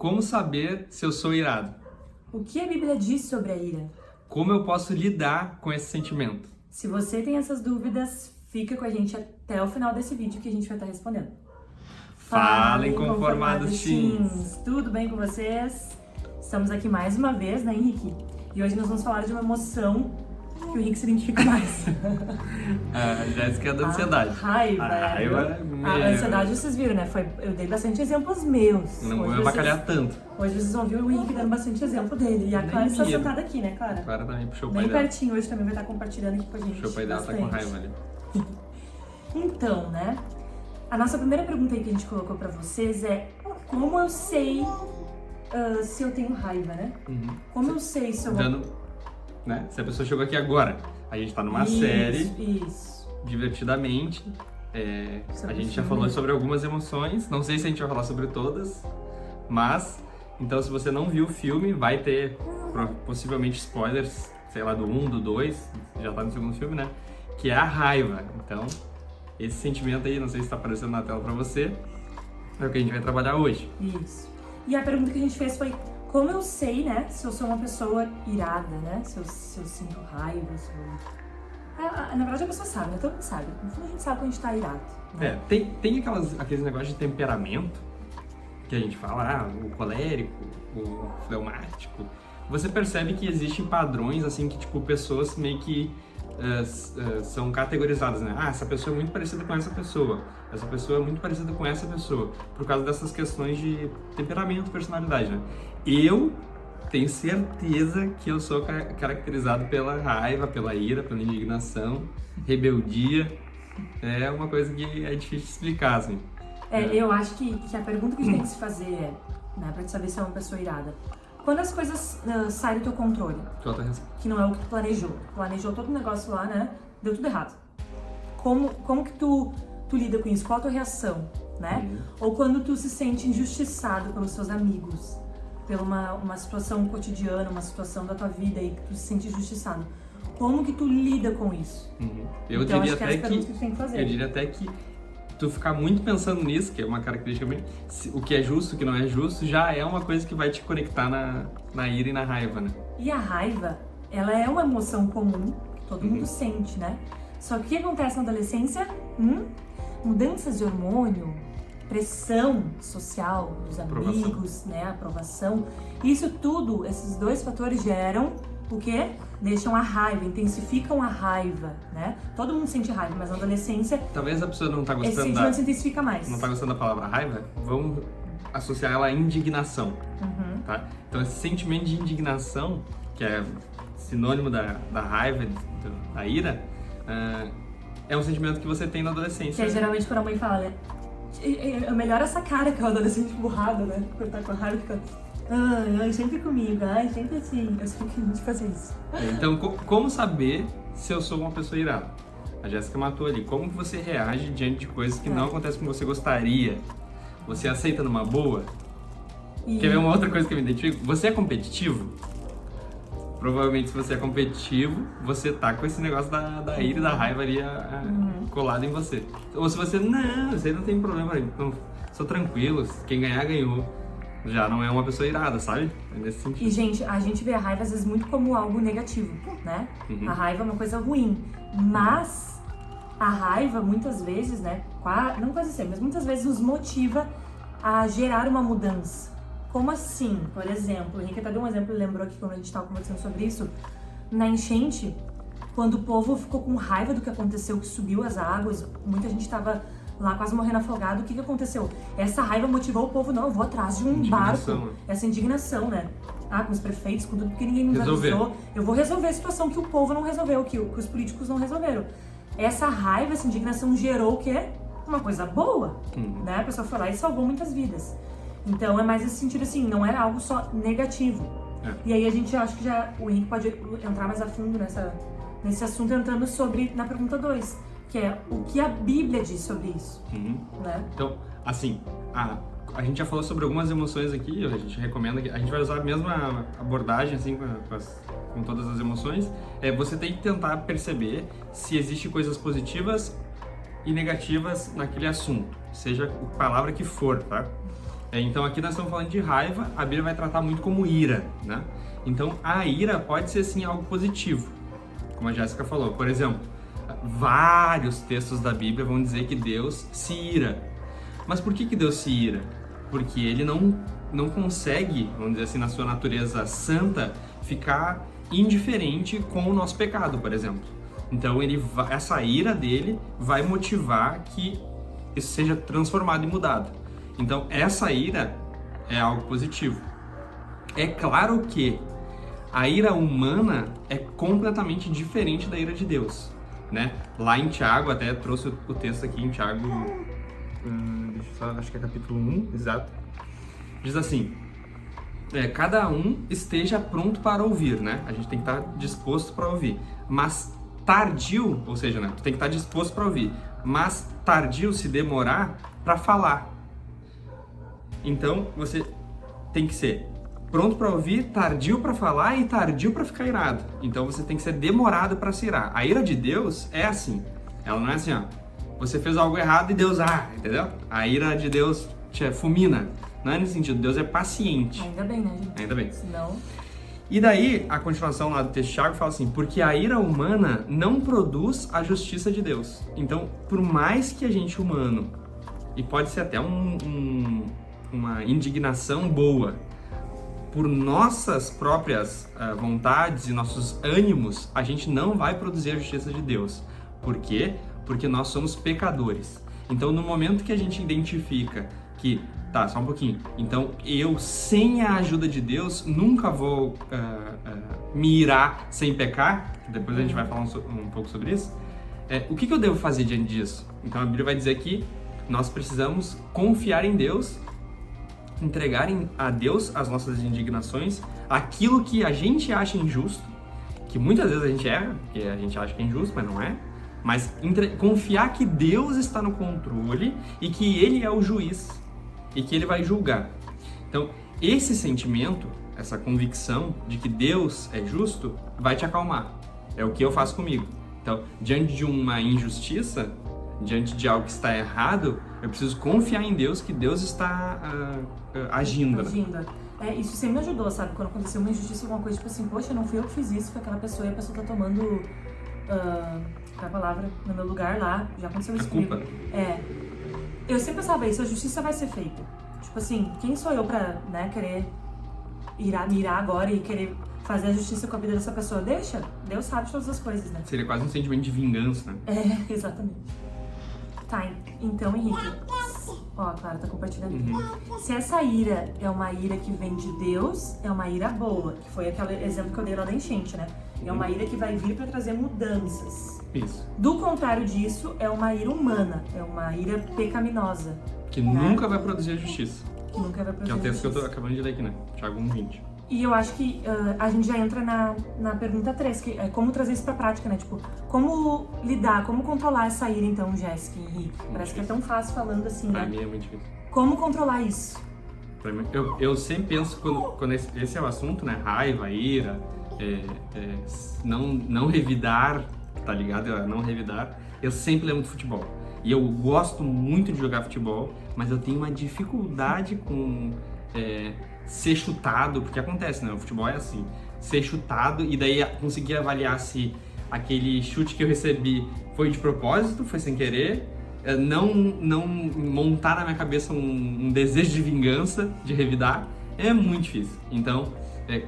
Como saber se eu sou irado? O que a Bíblia diz sobre a ira? Como eu posso lidar com esse sentimento? Se você tem essas dúvidas, fica com a gente até o final desse vídeo que a gente vai estar respondendo. Falem Conformados Teens! Tudo bem com vocês? Estamos aqui mais uma vez, né, Henrique? E hoje nós vamos falar de uma emoção que o Henrique se identifica mais. A Jéssica é da ansiedade. Raiva. A ansiedade vocês viram, né? Eu dei bastante exemplos meus. Não vou avacalhar tanto. Hoje vocês vão ver o Henrique dando bastante exemplo dele. E a Clara está sentada aqui, né, Clara? A Clara também puxou o pai bem dela. pertinho, hoje também vai estar compartilhando aqui com a gente. Puxou o pai dela, tá com raiva ali. Então, né? A nossa primeira pergunta aí que a gente colocou pra vocês é: como eu sei se eu tenho raiva, né? Como eu sei se eu... Né? Se a pessoa chegou aqui agora, a gente tá numa série, divertidamente. A gente já falou sobre algumas emoções, não sei se a gente vai falar sobre todas, mas, então se você não viu o filme, vai ter possivelmente spoilers, sei lá, do 1, do 2, já tá no segundo filme, né? Que é a raiva. Então, esse sentimento aí, não sei se tá aparecendo na tela pra você, é o que a gente vai trabalhar hoje. Isso. E a pergunta que a gente fez foi: como eu sei, né, se eu sou uma pessoa irada, né? Se eu sinto raiva, se eu... Na verdade a pessoa sabe, né? Todo mundo sabe. No fundo a gente sabe quando a gente tá irado. Né? Tem aqueles negócios de temperamento que a gente fala, o colérico, o fleumático. Você percebe que existem padrões, assim, que tipo, pessoas meio que são categorizadas, né? Ah, essa pessoa é muito parecida com essa pessoa é muito parecida com essa pessoa, por causa dessas questões de temperamento, personalidade, né? Eu tenho certeza que eu sou caracterizado pela raiva, pela ira, pela indignação, rebeldia. É uma coisa que é difícil de explicar, assim. Eu acho que a pergunta que a gente tem que se fazer é, né, pra te saber se é uma pessoa irada: quando as coisas saem do teu controle, que não é o que tu planejou todo o negócio lá, né? Deu tudo errado. Como que tu lida com isso? Qual a tua reação, né? Ou quando tu se sente injustiçado pelos seus amigos, pela uma situação cotidiana, uma situação da tua vida aí que tu se sente injustiçado. Como que tu lida com isso? Eu diria até que tu ficar muito pensando nisso, que é uma característica bem... O que é justo, o que não é justo, já é uma coisa que vai te conectar na ira e na raiva, né? E a raiva, ela é uma emoção comum, que todo mundo sente, né? Só que o que acontece na adolescência? Mudanças de hormônio, pressão social dos amigos, né? Aprovação. Isso tudo, esses dois fatores geram o quê? Deixam a raiva, intensificam a raiva, né? Todo mundo sente raiva, mas na adolescência... Talvez a pessoa não tá gostando esse sentimento se intensifica mais. Não tá gostando da palavra raiva? Vamos associar ela à indignação, tá? Então esse sentimento de indignação, que é sinônimo da raiva, da ira, é um sentimento que você tem na adolescência. Que é geralmente quando a mãe fala, né? É melhor essa cara que é o adolescente burrado, né? Quando tá com a raiva, fica... Ai, sempre comigo, sempre assim. Eu sei que a gente faz isso. Então, como saber se eu sou uma pessoa irada? A Jéssica matou ali. Como que você reage diante de coisas que não acontecem como você gostaria? Você aceita numa boa? Quer ver uma outra coisa que eu me identifico? Você é competitivo? Provavelmente, se você é competitivo, você tá com esse negócio da ira e da raiva ali colado em você. Ou se você, não tem problema, então, sou tranquilo, quem ganhar, ganhou. Já não é uma pessoa irada, sabe? É nesse sentido. E, gente, a gente vê a raiva às vezes muito como algo negativo, né? A raiva é uma coisa ruim, mas a raiva muitas vezes, né? Não quase sempre, mas muitas vezes nos motiva a gerar uma mudança. Como assim? Por exemplo, o Henrique até deu um exemplo, lembrou aqui quando a gente estava conversando sobre isso, na enchente, quando o povo ficou com raiva do que aconteceu, que subiu as águas, muita gente estava lá quase morrendo afogado. O que aconteceu? Essa raiva motivou o povo: não, eu vou atrás de um barco. Essa indignação, né? Com os prefeitos, com tudo, porque ninguém nos avisou. Eu vou resolver a situação que o povo não resolveu, que os políticos não resolveram. Essa raiva, essa indignação gerou o quê? Uma coisa boa, né? A pessoa foi lá e salvou muitas vidas. Então é mais esse sentido, assim, não era algo só negativo. E aí a gente acha que o Henrique pode entrar mais a fundo nesse assunto, entrando na pergunta 2, que é o que a Bíblia diz sobre isso, né? Então, assim, a gente já falou sobre algumas emoções aqui, a gente recomenda que a gente vai usar a mesma abordagem, assim, com todas as emoções. Você tem que tentar perceber se existem coisas positivas e negativas naquele assunto, seja a palavra que for, tá? Então aqui nós estamos falando de raiva, a Bíblia vai tratar muito como ira, né? Então a ira pode ser sim algo positivo, como a Jéssica falou. Por exemplo, vários textos da Bíblia vão dizer que Deus se ira. Mas por que Deus se ira? Porque ele não consegue, vamos dizer assim, na sua natureza santa, ficar indiferente com o nosso pecado, por exemplo. Então essa ira dele vai motivar que isso seja transformado e mudado. Então essa ira é algo positivo. É claro que a ira humana é completamente diferente da ira de Deus, né? Lá em Tiago, até trouxe o texto aqui em Tiago, acho que é capítulo 1, exato. Diz assim: cada um esteja pronto para ouvir, né? A gente tem que estar disposto para ouvir. Mas tardio, ou seja, né? Tu tem que estar disposto para ouvir. Mas tardio, se demorar, para falar. Então, você tem que ser pronto para ouvir, tardio para falar e tardio para ficar irado. Então, você tem que ser demorado para se irar. A ira de Deus é assim. Ela não é assim, ó. Você fez algo errado e Deus, entendeu? A ira de Deus te fulmina. Não é nesse sentido. Deus é paciente. Ainda bem, né, gente? Ainda bem. Senão... E daí, a continuação lá do texto de Tiago fala assim: porque a ira humana não produz a justiça de Deus. Então, por mais que a gente humano, e pode ser até uma indignação boa, por nossas próprias vontades e nossos ânimos, a gente não vai produzir a justiça de Deus. Por quê? Porque nós somos pecadores. Então, no momento que a gente identifica que tá, só um pouquinho. Então, eu, sem a ajuda de Deus, nunca vou me irar sem pecar. Depois a gente vai falar um pouco sobre isso. O que eu devo fazer diante disso? Então, a Bíblia vai dizer que nós precisamos confiar em Deus, entregar a Deus as nossas indignações, aquilo que a gente acha injusto, que muitas vezes a gente erra, porque a gente acha que é injusto, mas não é. Mas confiar que Deus está no controle e que Ele é o juiz e que Ele vai julgar. Então, esse sentimento, essa convicção de que Deus é justo, vai te acalmar. É o que eu faço comigo. Então, diante de uma injustiça, diante de algo que está errado, eu preciso confiar em Deus, que Deus está agindo. Isso sempre me ajudou, sabe? Quando aconteceu uma injustiça, alguma coisa, tipo assim, poxa, não fui eu que fiz isso, foi aquela pessoa, e a pessoa tá tomando a palavra no meu lugar lá. Já aconteceu isso comigo. Eu sempre pensava isso, a justiça vai ser feita. Tipo assim, quem sou eu pra, né, querer me irar agora e querer fazer a justiça com a vida dessa pessoa? Deixa, Deus sabe de todas as coisas, né? Seria quase um sentimento de vingança, né? Exatamente. Tá, então, Henrique, ó, a Clara tá compartilhando aqui. Se essa ira é uma ira que vem de Deus, é uma ira boa, que foi aquele exemplo que eu dei lá da enchente, né? É uma ira que vai vir pra trazer mudanças. Isso. Do contrário disso, é uma ira humana, é uma ira pecaminosa. Que nunca vai produzir a justiça. Que nunca vai produzir. Que é o texto que eu tô acabando de ler aqui, né? Tiago 1:20. E eu acho que a gente já entra na pergunta 3, que é como trazer isso pra prática, né? Tipo, como lidar, como controlar essa ira, então, Jéssica e Henrique? Parece que é tão fácil falando assim, né? Pra mim é muito difícil. Como controlar isso? Pra mim, eu sempre penso, quando esse é o assunto, né? Raiva, ira, não revidar, tá ligado? Não revidar. Eu sempre lembro de futebol. E eu gosto muito de jogar futebol, mas eu tenho uma dificuldade com ser chutado, porque acontece, né? O futebol é assim, ser chutado e daí conseguir avaliar se aquele chute que eu recebi foi de propósito, foi sem querer, não montar na minha cabeça um desejo de vingança, de revidar, é muito difícil. Então,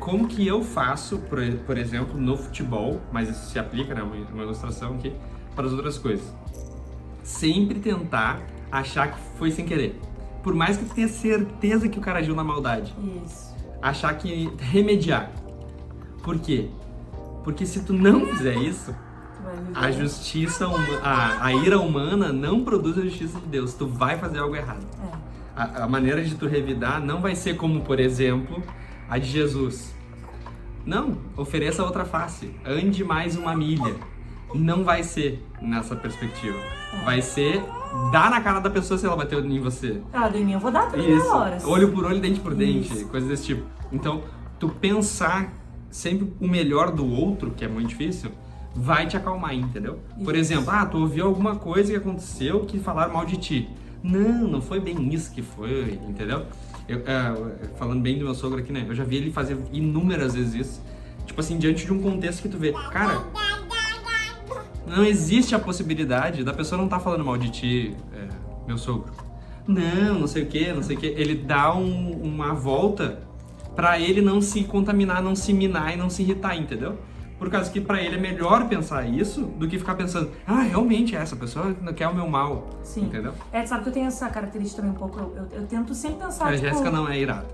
como que eu faço, por exemplo, no futebol, mas isso se aplica, né? Uma ilustração aqui, para as outras coisas. Sempre tentar achar que foi sem querer. Por mais que tu tenha certeza que o cara agiu na maldade. Isso. Achar que... remediar. Por quê? Porque se tu não fizer isso, a justiça, a ira humana não produz a justiça de Deus. Tu vai fazer algo errado. A maneira de tu revidar não vai ser como, por exemplo, a de Jesus. Não, ofereça outra face. Ande mais uma milha. Não vai ser nessa perspectiva. Vai ser dar na cara da pessoa se ela bateu em você. Ela em mim, eu vou dar também na hora. Olho por olho, dente por dente, coisas desse tipo. Então, tu pensar sempre o melhor do outro, que é muito difícil, vai te acalmar, entendeu? Isso. Por exemplo, tu ouviu alguma coisa que aconteceu que falaram mal de ti. Não foi bem isso que foi, entendeu? Falando bem do meu sogro aqui, né? Eu já vi ele fazer inúmeras vezes isso. Tipo assim, diante de um contexto que tu vê, cara, não existe a possibilidade da pessoa não tá falando mal de ti, meu sogro. Não sei o que, não sei o que. Ele dá uma volta pra ele não se contaminar, não se minar e não se irritar, entendeu? Por causa que pra ele é melhor pensar isso do que ficar pensando, realmente essa pessoa não quer o meu mal. Sim. Entendeu? Sabe que eu tenho essa característica também um pouco, eu tento sempre pensar, A Jéssica não é irada.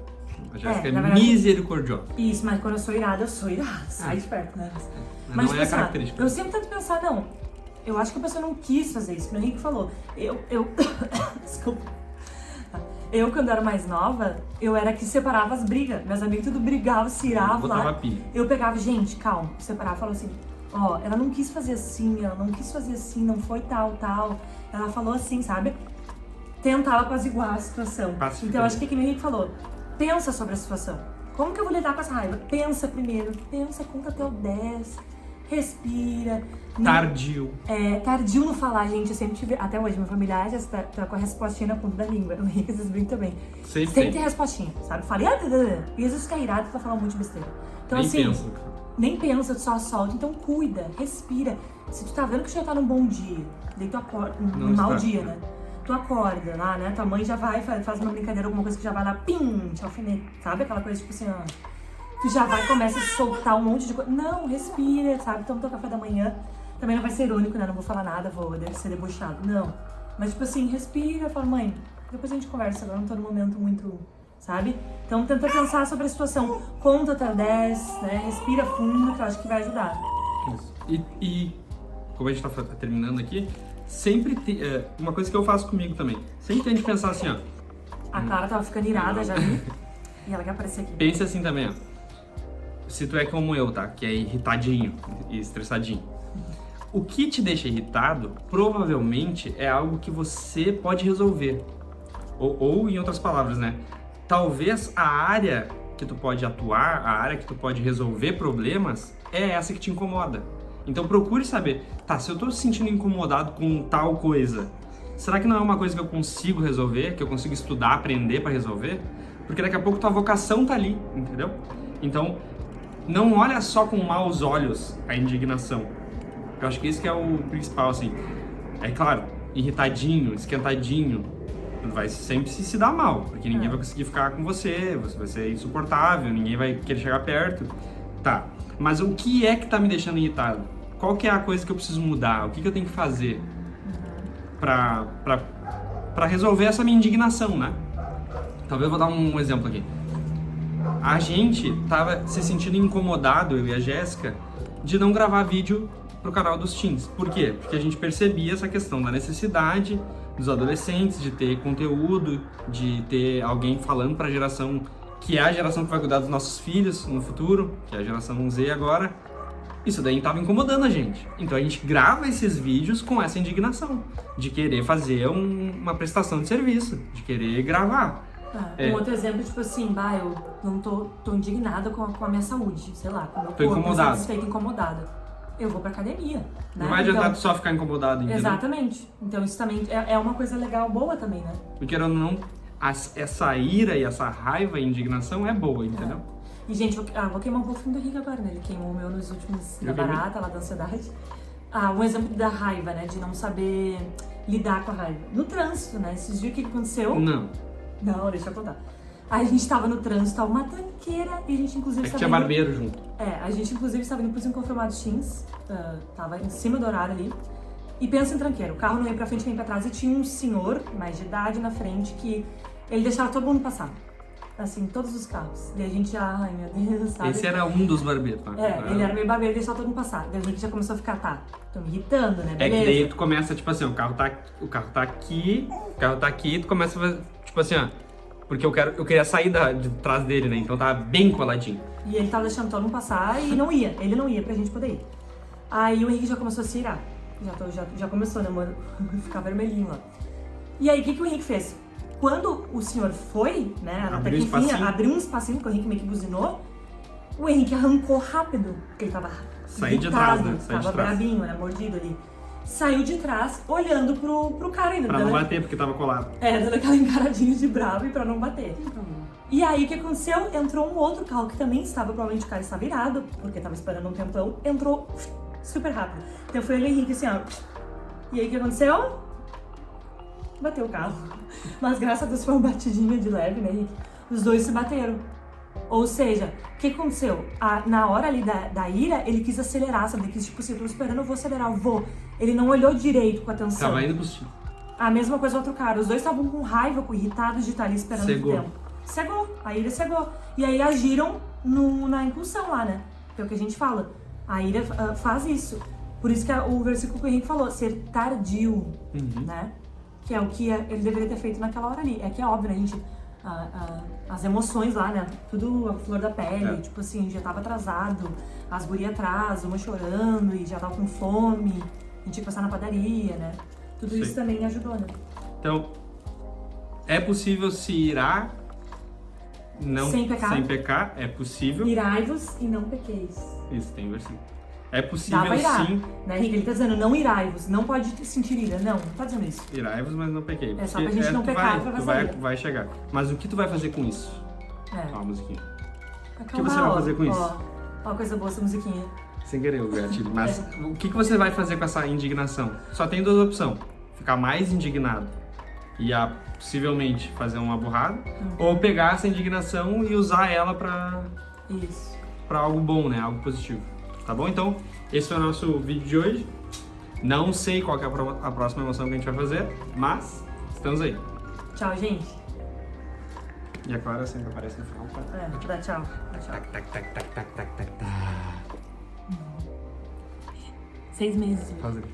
A Jéssica é verdade, misericordiosa. Isso, mas quando eu sou irada, sai de perto, né? Mas não é a característica. Eu sempre tento pensar, não, eu acho que a pessoa não quis fazer isso, como o Henrique falou. Desculpa. Eu, quando era mais nova, eu era que separava as brigas. Meus amigos tudo brigavam, se iravam lá. Eu pegava, gente, calma, separava e falava assim, ela não quis fazer assim, não foi tal. Ela falou assim, sabe? Tentava apaziguar a situação. Então, acho que o Henrique falou, pensa sobre a situação. Como que eu vou lidar com essa raiva? Pensa primeiro, conta até o 10, respira. Tardio. Tardio no falar, gente. Eu sempre tive, até hoje, minha família já tá com a respostinha na ponta da língua. O Henrique, vocês brincam também. Sempre tem respostinha, sabe? Fala, e às vezes fica irado pra falar um monte de besteira. Então, nem pensa, tu só solta. Então, cuida, respira. Se tu tá vendo que tu já tá num bom dia, daí tu acorda, num mau dia, né? Tu acorda lá, né? Tua mãe já vai, faz uma brincadeira, alguma coisa que já vai lá, te alfineta. Sabe? Aquela coisa tipo assim, tu já vai, começa a soltar um monte de coisa. Não, respira, sabe? Toma teu café da manhã. Também não vai ser irônico, né? Não vou falar nada, deve ser debochado. Não. Mas, tipo assim, respira, fala, mãe, depois a gente conversa, agora não tô num momento muito, sabe? Então, tenta pensar sobre a situação. Conta até 10, né? Respira fundo, que eu acho que vai ajudar. Isso. E como a gente tá terminando aqui, sempre tem... uma coisa que eu faço comigo também. Sempre tem de pensar assim, A Clara tava ficando irada, já vi. E ela quer aparecer aqui. Pensa assim também, Se tu é como eu, tá? Que é irritadinho e estressadinho. O que te deixa irritado, provavelmente, é algo que você pode resolver. Ou em outras palavras, né? Talvez a área que tu pode atuar, a área que tu pode resolver problemas, é essa que te incomoda. Então procure saber, se eu tô me sentindo incomodado com tal coisa, será que não é uma coisa que eu consigo resolver, que eu consigo estudar, aprender pra resolver? Porque daqui a pouco tua vocação tá ali, entendeu? Então, não olha só com maus olhos a indignação. Eu acho que isso que é o principal, assim. É claro, irritadinho, esquentadinho, vai sempre se dar mal, porque ninguém vai conseguir ficar com você vai ser insuportável, ninguém vai querer chegar perto. Tá, mas o que é que tá me deixando irritado? Qual que é a coisa que eu preciso mudar? O que eu tenho que fazer pra resolver essa minha indignação, né? Talvez eu vou dar um exemplo aqui. A gente tava se sentindo incomodado, eu e a Jéssica, de não gravar vídeo pro canal dos teens. Por quê? Porque a gente percebia essa questão da necessidade dos adolescentes de ter conteúdo, de ter alguém falando pra geração que é a geração que vai cuidar dos nossos filhos no futuro, que é a geração Z agora. Isso daí estava incomodando a gente. Então a gente grava esses vídeos com essa indignação de querer fazer uma prestação de serviço, de querer gravar. Um outro exemplo, tipo assim, eu não tô indignada com a minha saúde, sei lá, com o meu corpo, incomodado. Satisfeita, incomodada. Eu vou pra academia, né? Não vai adiantar só ficar incomodado, entendeu? Exatamente. Então isso também é uma coisa legal, boa também, né? Porque não, essa ira e essa raiva e indignação é boa, entendeu? E, gente, vou queimar um pouquinho do Henrique agora, né? Ele queimou o meu nos últimos, da barata, lá da ansiedade. Um exemplo da raiva, né? De não saber lidar com a raiva. No trânsito, né? Esses dias o que aconteceu? Não, deixa eu contar. Aí a gente tava no trânsito, tava uma tranqueira, e a gente inclusive tinha barbeiro junto. A gente inclusive estava indo pros inconformados teens, tava em cima do horário ali. E pensa em tranqueira, o carro não ia pra frente nem pra trás, e tinha um senhor, mais de idade, na frente, que ele deixava todo mundo passar. Assim, todos os carros. E a gente já, ai meu Deus, sabe? Esse era um dos barbeiros, tá? Ele era meio barbeiro e deixava todo mundo passar. Daí a gente já começou a ficar, tô me irritando, né? Beleza. É que daí tu começa, tipo assim, o carro tá aqui, tu começa a fazer, tipo assim, porque eu queria sair de trás dele, né? Então tava bem coladinho. E ele tava deixando todo mundo passar e ele não ia pra gente poder ir. Aí o Henrique já começou a se irar. Já começou, né, mano? Ficar vermelhinho lá. E aí, o que o Henrique fez? Quando o senhor foi, né, até que enfim, abriu um espacinho, que o Henrique meio que buzinou, o Henrique arrancou rápido, porque ele tava Saiu de trás, né? Tava brabinho, né, mordido ali. Saiu de trás, olhando pro cara ainda. Pra não bater, porque tava colado. Dando aquela encaradinha de bravo e pra não bater. E aí, o que aconteceu? Entrou um outro carro que também estava, provavelmente o cara estava virado, porque estava esperando um tempão, entrou super rápido. Então foi o Henrique assim, ó. E aí, o que aconteceu? Bateu o carro. Mas graças a Deus foi uma batidinha de leve, né, Henrique? Os dois se bateram. Ou seja, o que aconteceu? Na hora ali da ira, ele quis acelerar, sabe? Ele quis, tipo assim, eu tô esperando, eu vou acelerar, eu vou. Ele não olhou direito com atenção. Tava indo pro tiro. A mesma coisa o outro cara. Os dois estavam com raiva, irritados de estar ali esperando Cegou. o tempo. Cegou. A ira cegou. E aí agiram na impulsão lá, né? Que é o que a gente fala. A ira faz isso. Por isso que o versículo que o Henrique falou, ser tardio, né? Que é o que ele deveria ter feito naquela hora ali. É que é óbvio, né, gente? As emoções lá, né? Tudo a flor da pele. Tipo assim, já tava atrasado. As gurias atrás, uma chorando e já tava com fome. A gente tinha que passar na padaria, né? Tudo isso também ajudou, né? Então, é possível se irar não, sem pecar? É possível. Irai-vos e não pequeis. Isso, tem versículo. É possível sim. Né, Henrique? Ele tá dizendo, não irai-vos, não pode sentir ira. Não tá dizendo isso. Irai-vos, mas não pequei. É só pra gente não pecar e vai chegar. Mas o que tu vai fazer com isso? Ó, a musiquinha. O que você vai fazer com isso? Ó, coisa boa essa musiquinha. Sem querer o gatilho. Mas o que você vai fazer com essa indignação? Só tem duas opções. Ficar mais indignado e possivelmente fazer uma burrada. Ou pegar essa indignação e usar ela pra algo bom, né? Algo positivo. Tá bom? Então, esse foi o nosso vídeo de hoje. Não sei qual que é a próxima emoção que a gente vai fazer, mas estamos aí. Tchau, gente. E a Clara sempre aparece no final. Dá tchau. Dá tchau. Tac, tac, tac, tac, tac, tac, tac, tac. 6 meses. Faz aí.